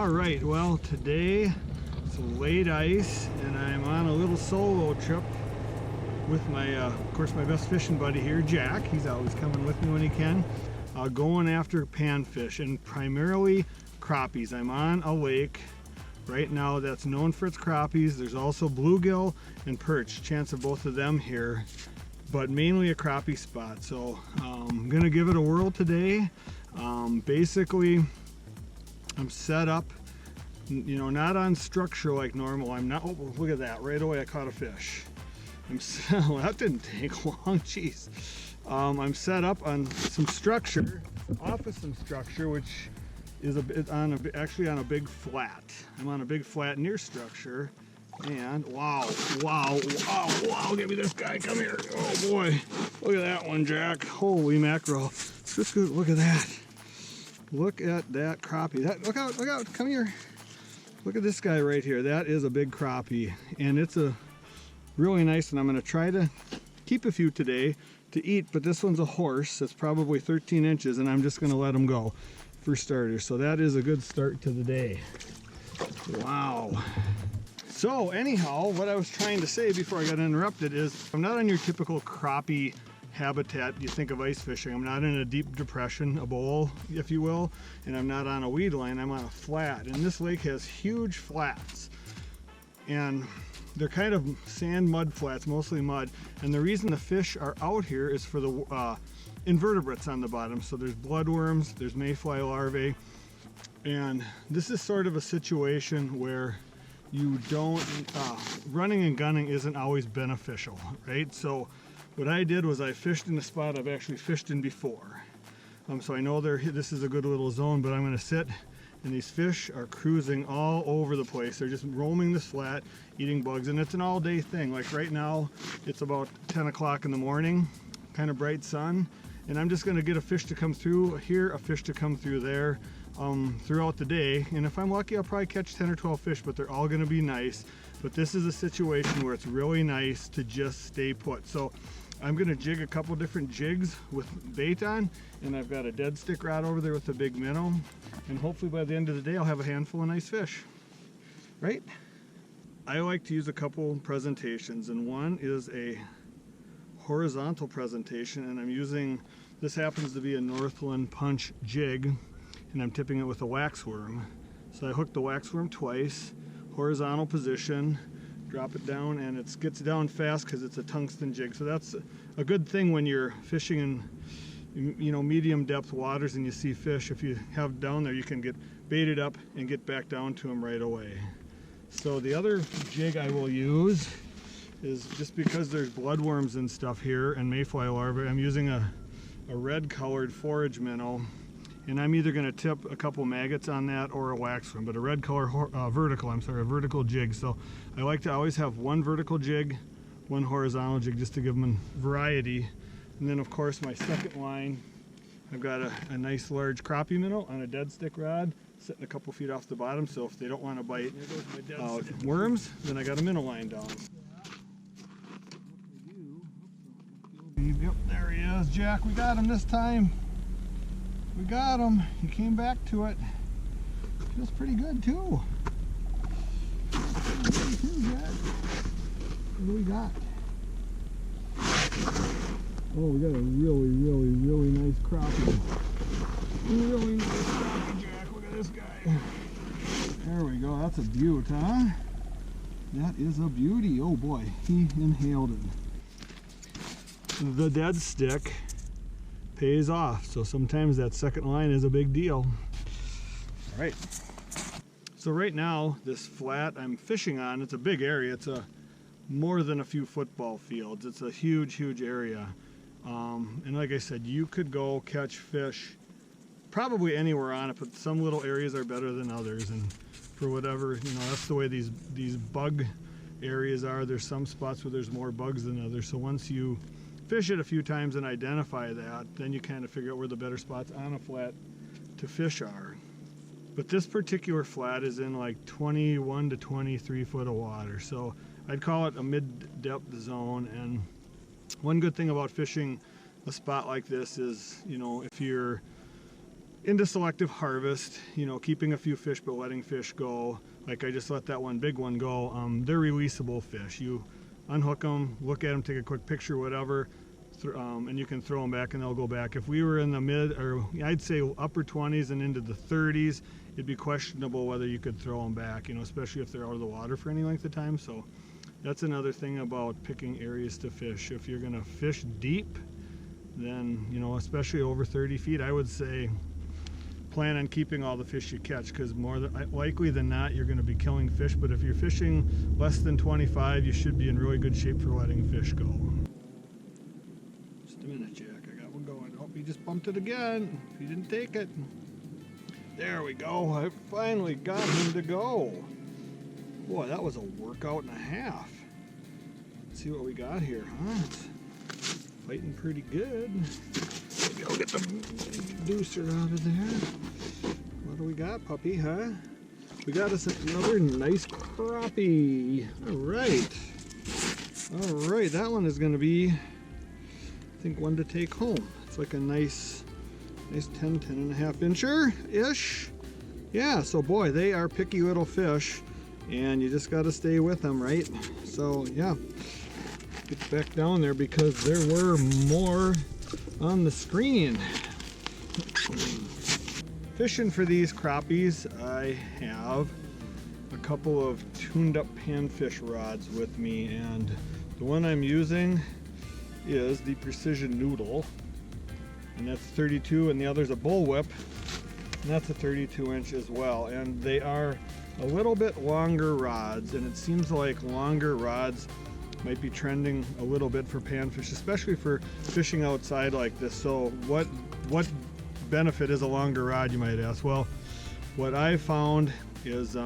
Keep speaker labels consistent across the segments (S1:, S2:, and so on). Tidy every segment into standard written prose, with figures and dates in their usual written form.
S1: All right, well today it's late ice and I'm on a little solo trip with my, of course, my best fishing buddy here, Jack. He's always coming with me when he can. Going after panfish and primarily crappies. I'm on a lake right now that's known for its crappies. There's also bluegill and perch, chance of both of them here, but mainly a crappie spot. So I'm gonna give it a whirl today. Basically, I'm set up, you know, not on structure like normal. I'm not, oh, look at that, right away I caught a fish. Well, that didn't take long, jeez. I'm set up on some structure, off of some structure, which is actually on a big flat. I'm on a big flat near structure, and wow, give me this guy, come here. Oh boy, look at that one, Jack. Holy mackerel. Just look at that. Look at that crappie. Look out, come here. Look at this guy right here. That is a big crappie, and it's a really nice, and I'm gonna try to keep a few today to eat, but this one's a horse that's probably 13 inches, and I'm just gonna let him go for starters. So that is a good start to the day. Wow. So anyhow, what I was trying to say before I got interrupted is I'm not on your typical crappie habitat you think of ice fishing. I'm not in a deep depression, a bowl, if you will, and I'm not on a weed line. I'm on a flat, and this lake has huge flats, and they're kind of sand mud flats, mostly mud, and the reason the fish are out here is for the invertebrates on the bottom. So there's bloodworms, there's mayfly larvae, and this is sort of a situation where you don't, running and gunning isn't always beneficial, right? So what I did was I fished in a spot I've actually fished in before. So I know this is a good little zone, but I'm gonna sit, and these fish are cruising all over the place. They're just roaming this flat, eating bugs, and it's an all day thing. Like right now, it's about 10 o'clock in the morning, kind of bright sun, and I'm just gonna get a fish to come through here, a fish to come through there, throughout the day. And if I'm lucky, I'll probably catch 10 or 12 fish, but they're all gonna be nice. But this is a situation where it's really nice to just stay put. So I'm gonna jig a couple different jigs with bait on, and I've got a dead stick rod over there with a big minnow, and hopefully by the end of the day I'll have a handful of nice fish, right? I like to use a couple presentations, and one is a horizontal presentation, and I'm using, this happens to be a Northland Punch jig, and I'm tipping it with a waxworm. So I hooked the waxworm twice, horizontal position, drop it down, and it gets down fast because it's a tungsten jig. So that's a good thing when you're fishing in, you know, medium depth waters and you see fish. If you have down there, you can get baited up and get back down to them right away. So the other jig I will use is, just because there's bloodworms and stuff here and mayfly larvae, I'm using a red colored forage minnow, and I'm either going to tip a couple maggots on that or a waxworm, but a red color a vertical jig. So I like to always have one vertical jig, one horizontal jig, just to give them variety. And then of course my second line, I've got a nice large crappie minnow on a dead stick rod, sitting a couple feet off the bottom, so if they don't want to bite worms, then I got a minnow line down. Yep, there he is, Jack. We got him this time. We got him. He came back to it. Feels pretty good too. What do we got? Oh, we got a really nice crappie. Really nice crappie, Jack. Look at this guy. There we go. That's a beaut, huh? That is a beauty. Oh boy, he inhaled it. The dead stick pays off, so sometimes that second line is a big deal. All right, so right now this flat I'm fishing on, it's a big area. It's more than a few football fields. It's a huge area, and like I said, you could go catch fish probably anywhere on it, but some little areas are better than others, and for whatever, you know, that's the way these bug areas are. There's some spots where there's more bugs than others, so once you fish it a few times and identify that, then you kind of figure out where the better spots on a flat to fish are. But this particular flat is in like 21 to 23 foot of water, so I'd call it a mid-depth zone. And one good thing about fishing a spot like this is, you know, if you're into selective harvest, you know, keeping a few fish but letting fish go. Like I just let that one big one go. They're releasable fish. You unhook them, look at them, take a quick picture, whatever, and you can throw them back and they'll go back. If we were in the mid, or I'd say upper 20s and into the 30s, it'd be questionable whether you could throw them back, you know, especially if they're out of the water for any length of time. So that's another thing about picking areas to fish. If you're gonna fish deep, then, you know, especially over 30 feet, I would say plan on keeping all the fish you catch, because more likely than not you're going to be killing fish. But if you're fishing less than 25, you should be in really good shape for letting fish go. Just a minute, Jack, I got one going. Oh, he just bumped it again. He didn't take it. There we go. I finally got him to go. Boy, that was a workout and a half. Let's see what we got here, huh? It's fighting pretty good. Maybe I'll get the deucer out of there. What do we got, puppy, huh? We got us another nice crappie. All right. All right, that one is gonna be, I think, one to take home. It's like a nice 10 and a half incher-ish. Yeah, so boy, they are picky little fish, and you just gotta stay with them, right? So yeah, get back down there because there were more on the screen. Fishing for these crappies, I have a couple of tuned up panfish rods with me, and the one I'm using is the Precision Noodle, and that's 32, and the other's a bullwhip, and that's a 32 inch as well. And they are a little bit longer rods, and it seems like longer rods might be trending a little bit for panfish, especially for fishing outside like this. So what benefit is a longer rod, you might ask? Well, what I found is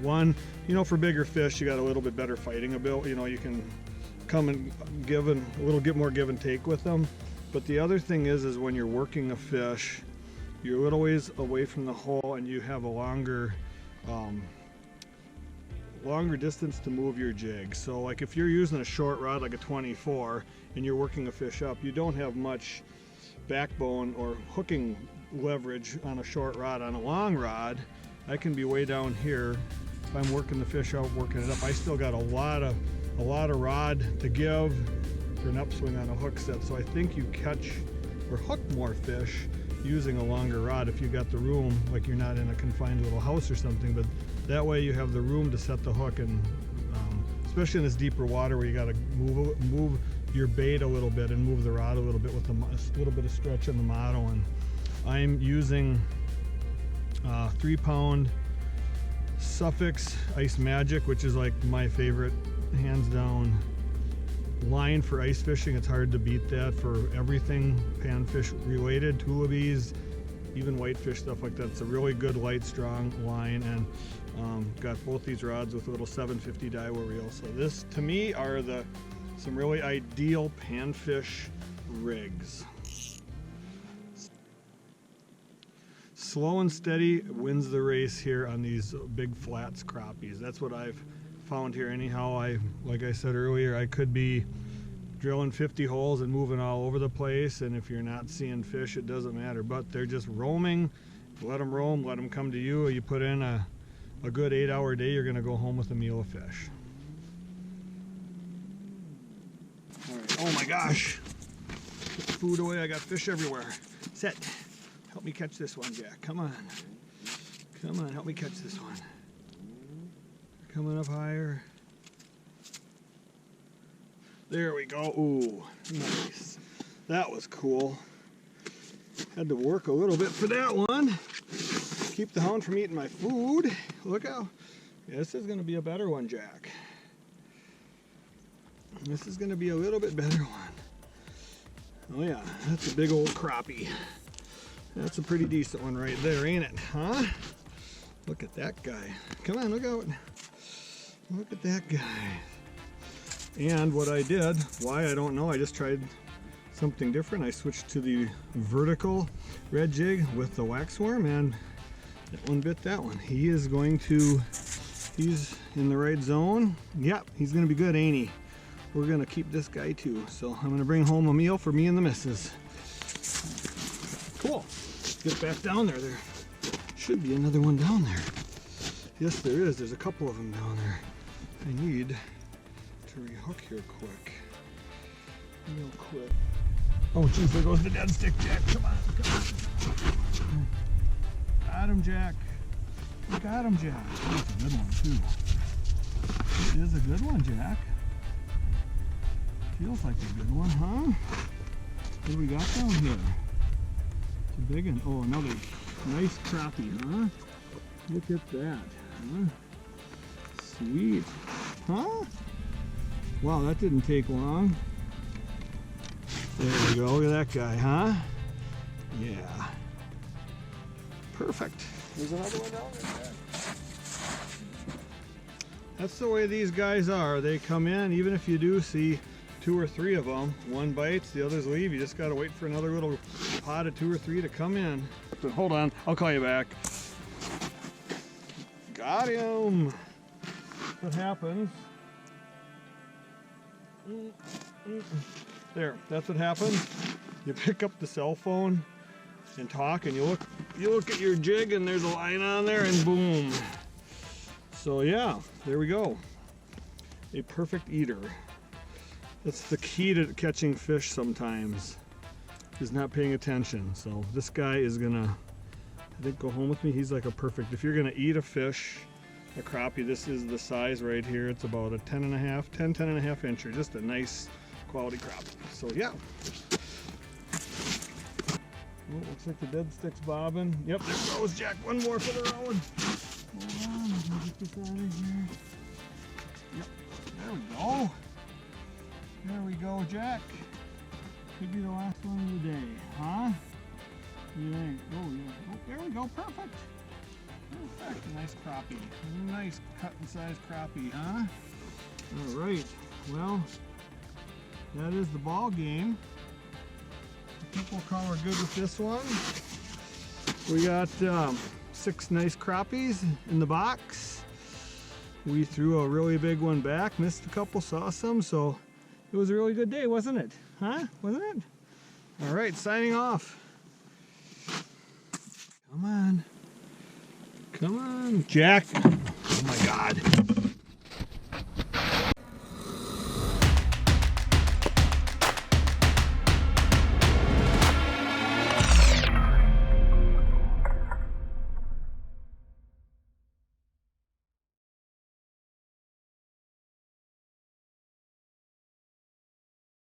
S1: one, you know, for bigger fish you got a little bit better fighting ability. You know, you can come and give a little more give and take with them. But the other thing is when you're working a fish, you're a little ways away from the hole and you have a longer distance to move your jig. So like if you're using a short rod like a 24 and you're working a fish up, you don't have much backbone or hooking leverage on a short rod. On a long rod, I can be way down here. If I'm working the fish out, working it up, I still got a lot of rod to give for an upswing on a hook set. So I think you catch or hook more fish using a longer rod if you got the room, like you're not in a confined little house or something, but that way you have the room to set the hook. And especially in this deeper water where you got to move your bait a little bit and move the rod a little bit with a little bit of stretch in the model. And I'm using 3-pound Suffix Ice Magic, which is like my favorite hands down line for ice fishing. It's hard to beat that for everything panfish related, tullabies, even whitefish, stuff like that. It's a really good light strong line, and got both these rods with a little 750 Daiwa reel. So this to me are some really ideal panfish rigs. Slow and steady wins the race here on these big flats crappies. That's what I've found here anyhow. Like I said earlier, I could be drilling 50 holes and moving all over the place, and if you're not seeing fish, it doesn't matter. But they're just roaming. Let them roam, let them come to you. You put in a good 8-hour day, you're gonna go home with a meal of fish. All right. Oh my gosh, put the food away, I got fish everywhere. Set. Help me catch this one, Jack. Come on. Come on, help me catch this one. Coming up higher. There we go. Ooh, nice. That was cool. Had to work a little bit for that one. Keep the hound from eating my food. Look how, this is gonna be a better one, Jack. This is gonna be a little bit better one. Oh yeah, that's a big old crappie. That's a pretty decent one right there, ain't it? Huh? Look at that guy. Come on, look out. Look at that guy. And what I did, why I don't know, I just tried something different. I switched to the vertical red jig with the waxworm, and that one bit that one. He's in the right zone. Yep, he's gonna be good, ain't he? We're gonna keep this guy too. So I'm gonna bring home a meal for me and the missus. Cool. Get back down there. There should be another one down there. Yes, there is. There's a couple of them down there. I need to rehook here quick. Real quick. Oh, geez, there goes the dead stick, Jack. Come on, come on. Got him, Jack. Got him, Jack. That's a good one, too. It is a good one, Jack. Feels like a good one, huh? What do we got down here? It's a big one. Oh, another nice crappie, huh? Look at that, huh? Sweet. Huh? Wow, that didn't take long. There we go. Look at that guy, huh? Yeah. Perfect. There's another one down there. That's the way these guys are. They come in, even if you do see 2 or 3 of them, one bites, the others leave. You just got to wait for another little pod of 2 or 3 to come in. Hold on, I'll call you back. Got him. What happens? There, that's what happens. You pick up the cell phone and talk, and you look at your jig, and there's a line on there, and boom. So yeah, there we go. A perfect eater. That's the key to catching fish sometimes, is not paying attention. So this guy is gonna, I think, go home with me. He's like a perfect, if you're gonna eat a fish, a crappie, this is the size right here. It's about a 10 and a half incher, just a nice quality crappie. So yeah. Oh, looks like the dead stick's bobbing. Yep, there goes Jack. One more for the road. Hold on, let me get this out of here. Yep, there we go. There we go, Jack. Could be the last one of the day, huh? You think? Oh yeah. Oh, there we go. Perfect. Perfect. A nice crappie. Nice cut and size crappie, huh? All right. Well, that is the ball game. I think we'll call her good with this one. We got 6 nice crappies in the box. We threw a really big one back, missed a couple, saw some, so it was a really good day, wasn't it? Huh? Wasn't it? All right, signing off. Come on. Come on, Jack. Oh my God.